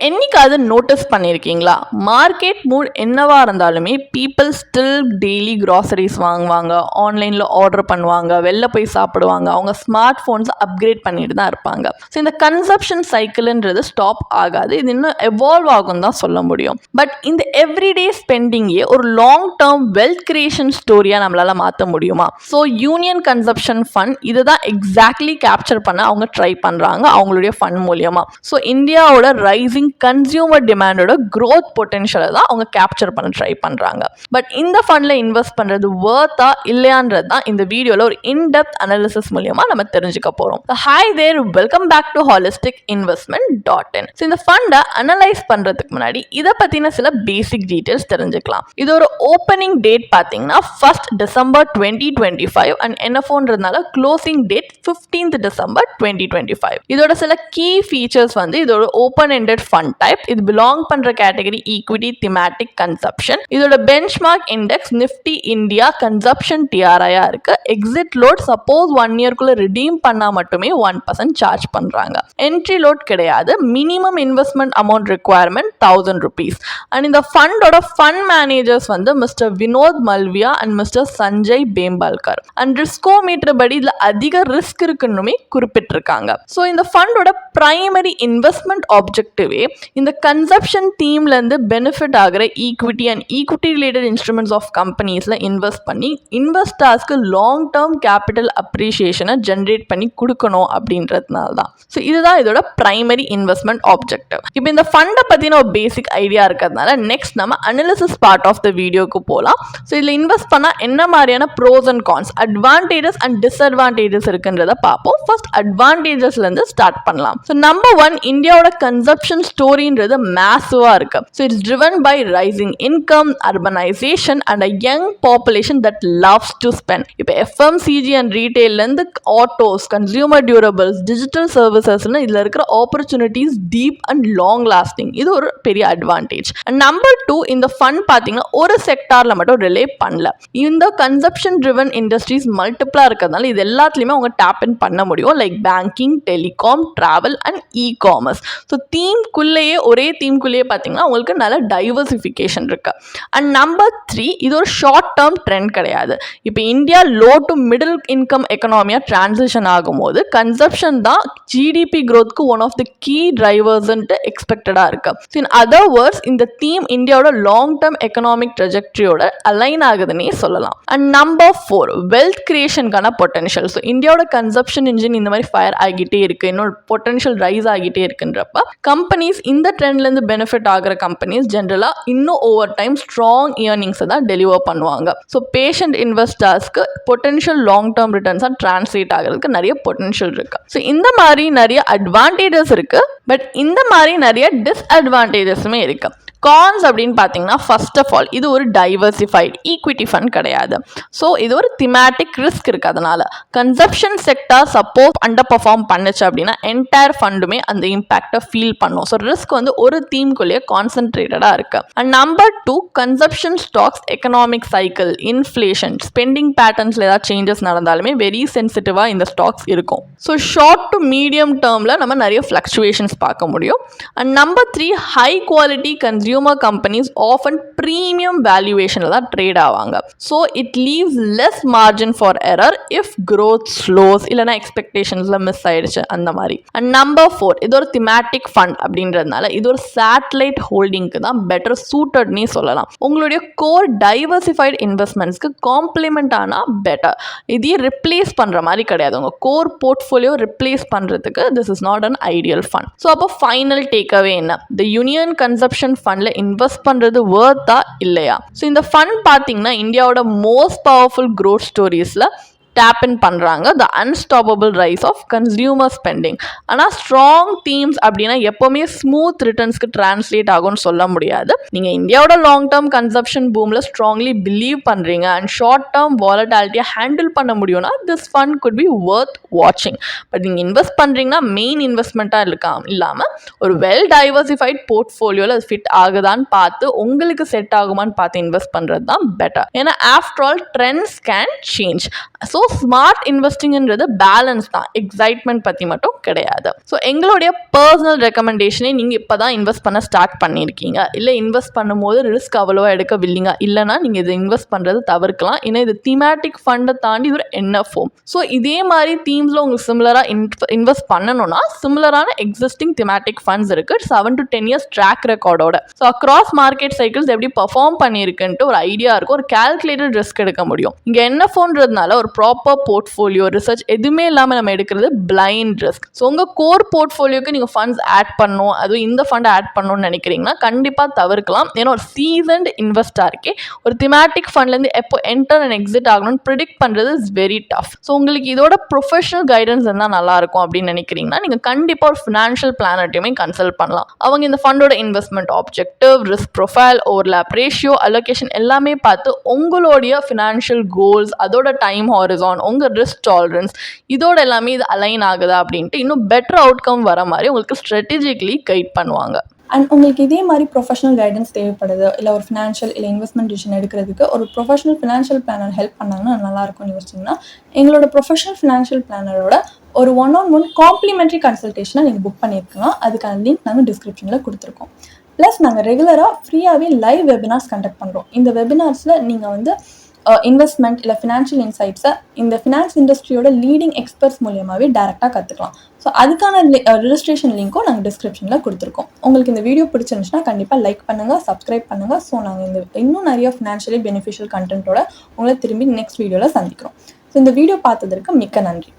என்னைக்காவது நோட்டீஸ் பண்ணியிருக்கீங்களா, market mood என்னவா இருந்தாலுமே பீப்புள் ஸ்டில் டெய்லி க்ராசரிஸ் வாங்குவாங்க, ஆன்லைனில் ஆர்டர் பண்ணுவாங்க, வெளில போய் சாப்பிடுவாங்க, அவங்க ஸ்மார்ட் ஃபோன்ஸை அப்கிரேட் பண்ணிட்டு தான் இருப்பாங்க. ஸோ இந்த கன்சப்ஷன் சைக்கிள்ன்றது ஸ்டாப் ஆகாது, இது இன்னும் எவால்வ் ஆகும் தான் சொல்ல முடியும். பட் இந்த எவ்ரிடே ஸ்பெண்டிங்கே ஒரு லாங் டேர்ம் வெல்த் கிரியேஷன் ஸ்டோரியாக நம்மளால் மாற்ற முடியுமா? ஸோ யூனியன் கன்சப்ஷன் ஃபண்ட் இதை தான் எக்ஸாக்ட்லி கேப்சர் பண்ண அவங்க ட்ரை பண்ணுறாங்க அவங்களுடைய ஃபண்ட் மூலியமாக. ஸோ இந்தியாவோட ரைசிங் கன்சியூமர் டிமாண்டோட க்ரோத் பொட்டென்ஷியலை தான் அவங்க கேப்சர் பண்ண ட்ரை பண்ணுறாங்க. பட் இந்த ஃபண்டில் இன்வெஸ்ட் பண்ணுறது வர்த்தா இல்லையான்றது தான் இந்த வீடியோவில் ஒரு இன்டெப்த் அனாலிசிஸ் மூலியமாக நம்ம தெரிஞ்சுக்க போகிறோம். Hi there, welcome back to holisticinvestment.in. So இந்த ஃபண்டை அனலைஸ் பண்ணுறதுக்கு முன்னாடி இதை பற்றின சில பேசிக் டீட்டெயில்ஸ் தெரிஞ்சுக்கலாம். இது ஒரு ஓப்பனிங் டேட் பார்த்தீங்கன்னா 1st December 2025 அண்ட் NFOன்றதுனால க்ளோசிங் டேட் 15th December 2025. இதோட சில கீ ஃபீச்சர்ஸ் வந்து இதோட ஓப்பன் எண்டட் ஃபண்ட் டைப், இது பிலாங் பண்ற கேட்டகரி ஈக்விட்டி திமேட்டிக் கன்சப்ஷன், இதோட benchmark index Nifty India consumption டிஆர்ஐயா இருக்கு. எக்ஸிட் லோட் சப்போஸ் 1 இயர்க்குள்ள ரிடீம் பண்ணா மட்டுமே 1% சார்ஜ் பண்றாங்க. என்ட்ரி லோட் கிடையாது. Minimum investment amount requirement 1000 rupees. And இந்த ஃபண்டோட ஃபண்ட் மேனேஜர்ஸ் வந்து mister Vinod Malviya and mister Sanjay Bembalkar. And ரிஸ்கோமீட்டர் படி இதுல அதிக ரிஸ்க் இருக்குன்னுமே குறிப்பிட்டிருக்காங்க. ஸோ இந்த ஃபண்டோட பிரைமரி இன்வெஸ்ட்மெண்ட் ஆப்ஜெக்டிவே இந்த கன்சப்ஷன் தீம்லேருந்து பெனிஃபிட் ஆகிற equity and equity related instruments of கம்பெனிஸில் இன்வெஸ்ட் பண்ணி இன்வெஸ்டர்ஸ்க்கு லாங் டேர்ம் கேபிட்டல் அப்ரிஷியேஷனை ஜென்ரேட் பண்ணி கொடுக்கணும் அப்படின்றதுனால தான். ஸோ இதுதான் இதோட பிரைமரி இன்வெஸ்ட்மெண்ட் ஆப்ஜெக்டிவ். இப்போ இந்த ஃபண்டை பற்றின ஒரு பேசிக் ஐடியா இருக்கிறதுனால நெக்ஸ்ட் நம்ம அனாலிசிஸ் பார்ட் ஆஃப் த வீடியோக்கு போகலாம். ஸோ இதில் இன்வெஸ்ட் பண்ணால் என்ன மாதிரியான pros and cons, advantages and disadvantages இருக்குன்றத பார்ப்போம். ஃபர்ஸ்ட் அட்வான்டேஜஸ்லேருந்து ஸ்டார்ட் பண்ணலாம். ஸோ நம்பர் 1, இந்தியாவோட கன்சப்ஷன் ஸ்டோரின்றது மேசிவாக இருக்கு. So it's driven by rising income, urbanisation and a young population that loves to spend. இப்போ எஃப்எம்சிஜி அண்ட் ரீட்டைல்லேருந்து ஆட்டோஸ், கன்சியூமர் டியூரபிள்ஸ், டிஜிட்டல் சர்வீசஸ்னு இதில் இருக்கிற opportunities deep and long lasting. இது ஒரு பெரிய அட்வான்டேஜ். அண்ட் நம்பர் 2, இந்த ஃபண்ட் பார்த்தீங்கன்னா ஒரு செக்டாரில் மட்டும் ரிலே பண்ணல. இந்த கன்சப்ஷன் ட்ரிவன் இண்டஸ்ட்ரீஸ் மல்டிப்ளாக இருக்கிறதுனால இது எல்லாத்துலேயுமே அவங்க டேப் இன் பண்ண முடியும். Like banking, telecom, travel and e-commerce. So ஒரே தீம்குள்ளேயே பார்த்தீங்கன்னா உங்களுக்கு நல்ல டைவர்சிஃபிகேஷன் இருக்கு. அண்ட் நம்பர் 3, இது ஒரு ஷார்ட் டேர்ம் ட்ரெண்ட் கிடையாது. இப்போ India low to middle income எக்கனாமியாக டிரான்சிஷன் ஆகும்போது கன்சப்ஷன் தான் ஜிடிபி க்ரோத்க்கு ஒன் ஆஃப் தி கீ டிரைவர்ஸ்ன்ட்டு எக்ஸ்பெக்டடாக இருக்கு. ஸோ இன் அதர் வேர்ட்ஸ் இந்த தீம் இந்தியாவோட லாங் டேர்ம் எக்கனாமிக் ட்ரெஜெக்டரியோட அலைன் ஆகுதுன்னே சொல்லலாம். அண்ட் நம்பர் 4, வெல்த் கிரியேஷனுக்கான பொட்டன்ஷியல். ஸோ இந்தியாவோட கன்சப்ஷன் இன்ஜின் இந்த மாதிரி ஃபயர் ஆகிட்டே இருக்கு, இன்னொரு பொட்டன்ஷியல் ரைஸ் ஆகிட்டே இருக்குன்றப்ப கம்பெனிஸ் இந்த ட்ரெண்ட்லேருந்து பெனிஃபிட் ஆகிற கம்பெனிஸ் ஜென்ரலாக இன்னும் ஓவர் டைம் ஸ்ட்ராங் இயர்னிங்ஸை தான் டெலிவர் பண்ணுவாங்க. ஸோ பேஷண்ட் இன்வெஸ்டர்ஸ்க்கு பொட்டன்ஷியல் லாங் டேர்ம் ரிட்டர்ன்ஸாக டிரான்ஸ்லேட் ஆகிறதுக்கு நிறைய பொட்டன்ஷியல் இருக்கு. ஸோ இந்த மாதிரி நிறைய அட்வான்டேஜஸ் இருக்கு. பட் இந்த மாதிரி நிறைய டிஸ்அட்வான்டேஜஸுமே இருக்கு. கான்ஸ் அப்படின்னு பார்த்தீங்கன்னா ஃபர்ஸ்ட் ஆஃப் ஆல் இது ஒரு டைவர்சிஃபைட் ஈக்விட்டி ஃபண்ட் கிடையாது. ஸோ இது ஒரு திமேட்டிக் ரிஸ்க் இருக்குது. அதனால consumption sector suppose underperform பண்ணுச்சு அப்படின்னா என்டையர் ஃபண்டுமே அந்த இம்பாக்டை ஃபீல் பண்ணும். ஸோ ரிஸ்க் வந்து ஒரு தீம்குள்ளேயே கான்சென்ட்ரேட்டடாக இருக்கு. And number 2, consumption stocks economic cycle, inflation, spending பேட்டர்ன்ஸில் ஏதாவது சேஞ்சஸ் நடந்தாலுமே வெரி சென்சிட்டிவாக இந்த ஸ்டாக்ஸ் இருக்கும். ஸோ ஷார்ட் டு மீடியம் டேர்மில் நம்ம நிறைய ஃப்ளக்சுவேஷன்ஸ் பார்க்க முடியும். And number 3, high quality consumer companies often premium valuation தான் ட்ரேட் ஆவாங்க. So it leaves less margin for error if growth ஸ்லோஸ், இல்லைனா எக்ஸ்பெக்டேஷன்ஸில் மிஸ் ஆயிடுச்சு அந்த மாதிரி. அண்ட் நம்பர் 4, இது ஒரு திமேட்டிக் ஃபண்ட் அப்படின்றதுனால இது ஒரு சேட்டலைட் ஹோல்டிங்க்கு தான் பெட்டர் சூட்டட்னே சொல்லலாம். உங்களுடைய கோர் டைவர்சிஃபைட் இன்வெஸ்ட்மெண்ட்ஸ்க்கு காம்ப்ளிமெண்ட் ஆனால் பெட்டர். இதையே ரிப்ளேஸ் பண்ணுற மாதிரி கிடையாது. உங்கள் கோர் போர்ட்ஃபோலியோ ரிப்ளேஸ் பண்ணுறதுக்கு this is not an ideal fund. So அப்போ ஃபைனல் டேக்அவே என்ன, the union consumption fund invest பண்றது வர்த்தா இல்லையா? ஸோ இந்த ஃபண்ட் பார்த்தீங்கன்னா இந்தியாவோட மோஸ்ட் பவர்ஃபுல் க்ரோத் ஸ்டோரிஸ்ல டேப் இன் பண்ணுறாங்க. The unstoppable rise of consumer spending. ஆனால் ஸ்ட்ராங் தீம்ஸ் அப்படின்னா எப்போவுமே ஸ்மூத் ரிட்டர்ன்ஸ்க்கு டிரான்ஸ்லேட் ஆகும்னு சொல்ல முடியாது. நீங்கள் இந்தியாவோட லாங் டேர்ம் கன்சப்ஷன் பூமில் ஸ்ட்ராங்லி பிலீவ் பண்ணுறீங்க அண்ட் ஷார்ட் டேர்ம் வாலட்டாலிட்டியை ஹேண்டில் பண்ண முடியும்னா this fund could be worth வாட்சிங். பட் நீங்கள் இன்வெஸ்ட் பண்ணுறீங்கன்னா மெயின் இன்வெஸ்ட்மெண்ட்டாக இல்லாமல் ஒரு வெல் டைவர்சிஃபைட் போர்ட்ஃபோலியோவில் அது ஃபிட் ஆகுதான்னு பார்த்து உங்களுக்கு செட் ஆகுமான்னு பார்த்து இன்வெஸ்ட் பண்ணுறது தான் பெட்டர். ஏன்னா after all trends can change. So smart இன்வெஸ்டிங்ன்றது பேலன்ஸ் தான், எக்ஸைட்மெண்ட் பற்றி மட்டும் கிடையாது. ஸோ எங்களுடைய பர்சனல் ரெக்கமெண்டேஷனே நீங்கள் இப்போ தான் இன்வெஸ்ட் பண்ண ஸ்டார்ட் பண்ணியிருக்கீங்க, இல்லை இன்வெஸ்ட் பண்ணும்போது ரிஸ்க் அவ்வளோவா எடுக்கவில்லைங்க, இல்லைனா நீங்கள் இதை இன்வெஸ்ட் பண்ணுறது தவிர்க்கலாம். ஏன்னா இது தீமேட்டிக் ஃபண்டை தாண்டி ஒரு என்எஃப்ஓ. ஸோ இதே மாதிரி தீம்ஸில் உங்களுக்கு சிமிலராக இன்வெஸ்ட் பண்ணணும்னா சிமிலரான எக்ஸிஸ்டிங் திமேட்டிக் ஃபண்ட்ஸ் இருக்குது 7 to 10 years ட்ராக் ரெக்கார்டோட. ஸோ அக்ராஸ் மார்க்கெட் சைக்கிள்ஸ் எப்படி பர்ஃபார்ம் பண்ணியிருக்குன்ட்டு ஒரு ஐடியா இருக்கும், ஒரு கால்குலேட்டட் ரிஸ்க் எடுக்க முடியும். இங்கே என்எஃப்ஓன்றதுனால ஒரு ப்ராப்பர் போர்ட்ஃபோலியோ ரிசர்ச் எதுவுமே இல்லாமல் நம்ம எடுக்கிறது பிளைண்ட் ரிஸ்க். ஸோ உங்கள் கோர் போர்ட்ஃபோலியோக்கு நீங்கள் ஃபண்ட்ஸ் ஆட் பண்ணணும், அதுவும் இந்த ஃபண்டை ஆட் பண்ணணும்னு நினைக்கிறீங்கன்னா கண்டிப்பாக தவிர்க்கலாம். ஏன்னா ஒரு சீசன்ட் இன்வெஸ்டாக இருக்கே ஒரு திமேட்டிக் ஃபண்ட்லேருந்து எப்போ என்டர் அண்ட் எக்ஸிட் ஆகணும்னு ப்ரிடிக்ட் பண்ணுறது இஸ் வெரி டஃப். ஸோ உங்களுக்கு இதோட ப்ரொஃபஷனல் கைடன்ஸ் இருந்தால் நல்லாயிருக்கும் அப்படின்னு நினைக்கிறீங்கன்னா நீங்கள் கண்டிப்பாக ஒரு ஃபினான்ஷியல் பிளானர்ட்டையுமே கன்சல்ட் பண்ணலாம். அவங்க இந்த ஃபண்டோட investment objective, risk profile, overlap ratio, allocation எல்லாமே பார்த்து உங்களுடைய ஃபினான்ஷியல் கோல்ஸ், அதோட டைம் ஹாரிசான், உங்கள் ரிஸ்க் டாலரன்ஸ் இதோட எல்லாமே இது அலைன் ஆகுதா அப்படின்ட்டு இன்னும் பெட்டர் அவுட்கம் வர மாதிரி உங்களுக்கு ஸ்ட்ராட்டஜிக்கலி கைட் பண்ணுவாங்க. அண்ட் உங்களுக்கு இதே மாதிரி ப்ரொஃபஷனல் கைடன்ஸ் தேவைப்படுது, இல்லை ஒரு ஃபினான்ஷியல் இல்லை இன்வெஸ்ட்மெண்ட் டிசிஷன் எடுக்கிறதுக்கு ஒரு ப்ரொஃபஷனல் ஃபினான்ஷியல் பிளானர் ஹெல்ப் பண்ணாங்கன்னா நல்லாயிருக்கும்னு யோசிச்சிங்கன்னா எங்களோட ப்ரொஃபஷனல் ஃபினான்ஷியல் பிளானரோட ஒரு 1-on-1 காம்ப்ளிமெண்ட்ரி கன்சல்டேஷனை நீங்கள் புக் பண்ணியிருக்கலாம். அதுக்கான லிங்க் நாங்கள் டிஸ்கிரிப்ஷனில் கொடுத்துருக்கோம். ப்ளஸ் நாங்கள் ரெகுலராக ஃப்ரீயாகவே லைவ் வெபினார்ஸ் கண்டக்ட் பண்ணுறோம். இந்த வெபினார்ஸில் நீங்கள் வந்து இன்வெஸ்ட்மெண்ட் இல்லை ஃபினான்ஷியல் இன்சைட்ஸை இந்த ஃபினான்ஸ் இண்டஸ்ட்ரியோட லீடிங் எக்ஸ்பர்ட்ஸ் மூலியமாகவே டேரெக்டாக கற்றுக்கலாம். ஸோ அதுக்கான ரிஜிஸ்ட்ரேஷன் லிங்க்கும் நாங்கள் டிஸ்கிரிப்ஷனில் கொடுத்துருக்கோம். உங்களுக்கு இந்த வீடியோ பிடிச்சிருந்துச்சுன்னா கண்டிப்பாக லைக் பண்ணுங்கள், சப்ஸ்கிரைப் பண்ணுங்கள். ஸோ நாங்கள் இன்னும் நிறைய ஃபினான்ஷியலி பெனிஃபிஷியல் கண்டென்ட்டோட உங்களை திரும்பி நெக்ஸ்ட் வீடியோவில் சந்திக்கிறோம். ஸோ இந்த வீடியோ பார்த்ததற்கு மிக்க நன்றி.